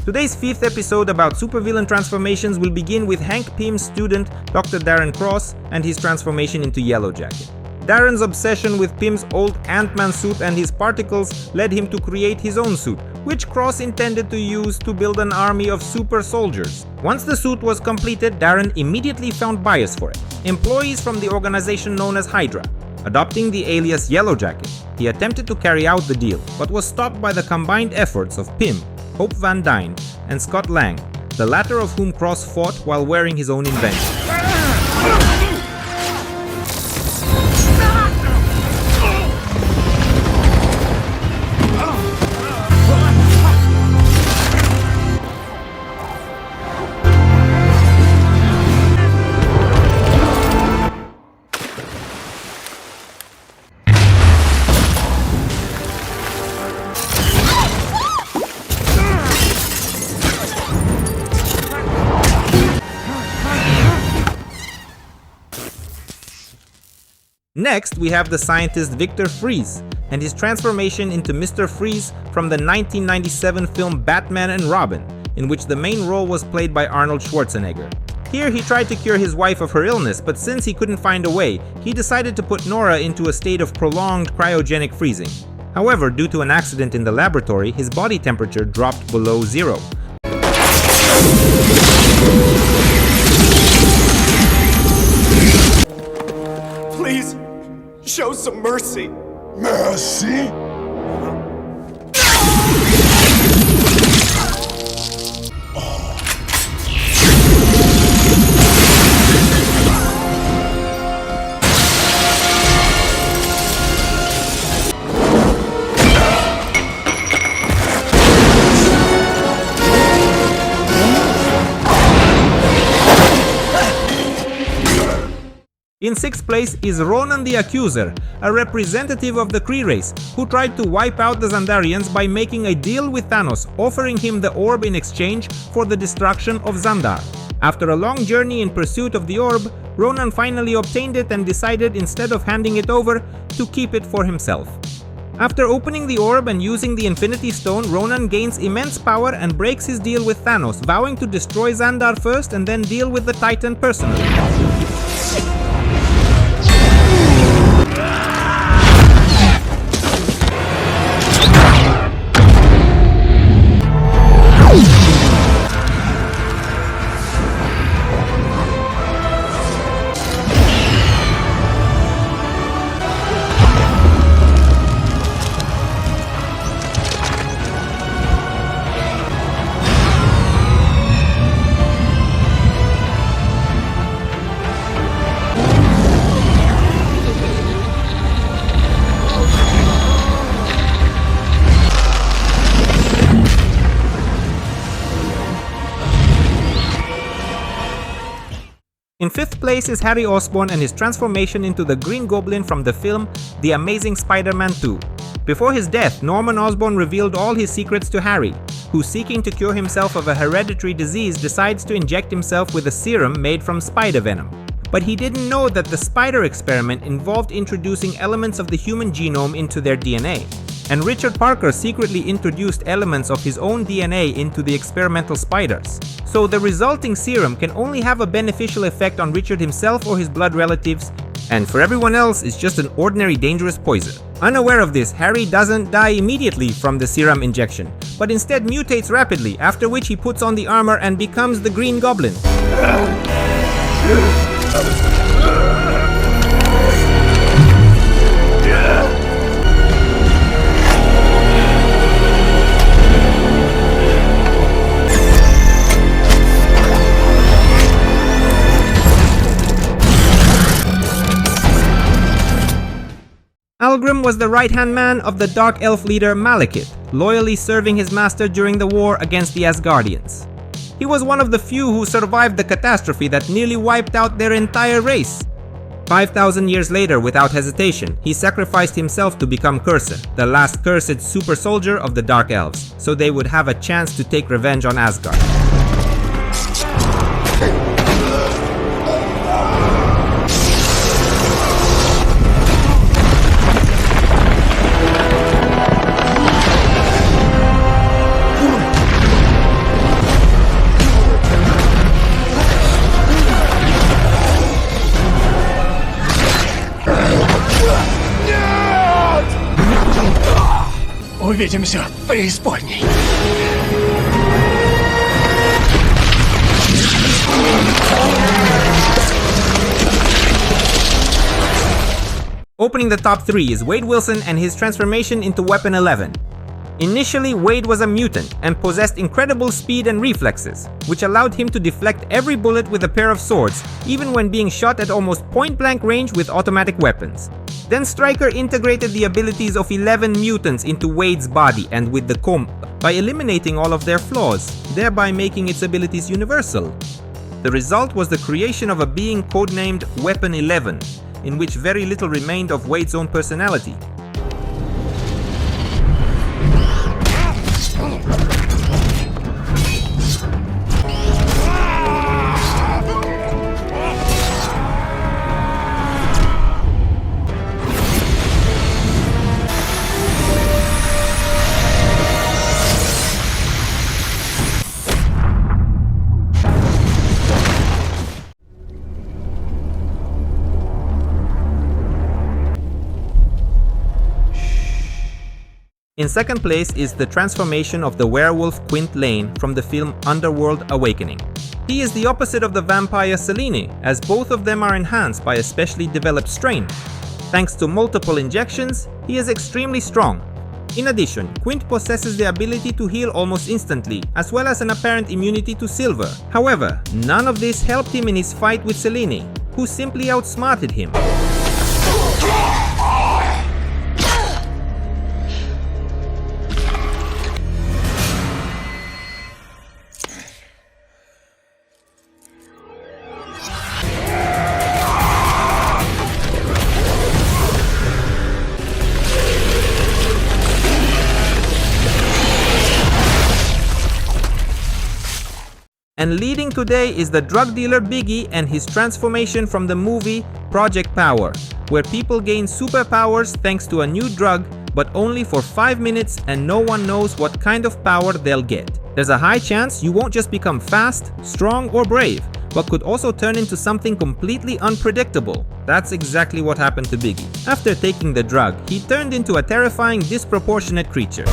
Today's 5th episode about supervillain transformations will begin with Hank Pym's student, Dr. Darren Cross, and his transformation into Yellow Jacket. Darren's obsession with Pym's old Ant-Man suit and his particles led him to create his own suit, which Cross intended to use to build an army of super soldiers. Once the suit was completed, Darren immediately found buyers for it, employees from the organization known as Hydra. Adopting the alias Yellow Jacket, he attempted to carry out the deal, but was stopped by the combined efforts of Pym, Hope Van Dyne, and Scott Lang, the latter of whom Cross fought while wearing his own invention. Next, we have the scientist Victor Freeze and his transformation into Mr. Freeze from the 1997 film Batman and Robin, in which the main role was played by Arnold Schwarzenegger. Here he tried to cure his wife of her illness, but since he couldn't find a way, he decided to put Nora into a state of prolonged cryogenic freezing. However, due to an accident in the laboratory, his body temperature dropped below zero. Please, show some mercy. Mercy? In 6th place is Ronan the Accuser, a representative of the Kree race, who tried to wipe out the Xandarians by making a deal with Thanos, offering him the orb in exchange for the destruction of Xandar. After a long journey in pursuit of the orb, Ronan finally obtained it and decided, instead of handing it over, to keep it for himself. After opening the orb and using the Infinity Stone, Ronan gains immense power and breaks his deal with Thanos, vowing to destroy Xandar first and then deal with the Titan personally. In 5th place is Harry Osborn and his transformation into the Green Goblin from the film The Amazing Spider-Man 2. Before his death, Norman Osborn revealed all his secrets to Harry, who, seeking to cure himself of a hereditary disease, decides to inject himself with a serum made from spider venom. But he didn't know that the spider experiment involved introducing elements of the human genome into their DNA. And Richard Parker secretly introduced elements of his own DNA into the experimental spiders. So the resulting serum can only have a beneficial effect on Richard himself or his blood relatives, and for everyone else it's just an ordinary dangerous poison. Unaware of this, Harry doesn't die immediately from the serum injection, but instead mutates rapidly, after which he puts on the armor and becomes the Green Goblin. Algrim was the right-hand man of the Dark Elf leader Malekith, loyally serving his master during the war against the Asgardians. He was one of the few who survived the catastrophe that nearly wiped out their entire race. 5,000 years later, without hesitation, he sacrificed himself to become Cursed, the last cursed super soldier of the Dark Elves, so they would have a chance to take revenge on Asgard. Увидимся в преисподней. Opening the top 3 is Wade Wilson and his transformation into Weapon 11. Initially, Wade was a mutant and possessed incredible speed and reflexes, which allowed him to deflect every bullet with a pair of swords, even when being shot at almost point-blank range with automatic weapons. Then Stryker integrated the abilities of 11 mutants into Wade's body and with the comb by eliminating all of their flaws, thereby making its abilities universal. The result was the creation of a being codenamed Weapon 11, in which very little remained of Wade's own personality. In second place is the transformation of the werewolf Quint Lane from the film Underworld Awakening. He is the opposite of the vampire Selene, as both of them are enhanced by a specially developed strain. Thanks to multiple injections, he is extremely strong. In addition, Quint possesses the ability to heal almost instantly, as well as an apparent immunity to silver. However, none of this helped him in his fight with Selene, who simply outsmarted him. And leading today is the drug dealer Biggie and his transformation from the movie Project Power, where people gain superpowers thanks to a new drug, but only for 5 minutes and no one knows what kind of power they'll get. There's a high chance you won't just become fast, strong or brave, but could also turn into something completely unpredictable. That's exactly what happened to Biggie. After taking the drug, he turned into a terrifying, disproportionate creature.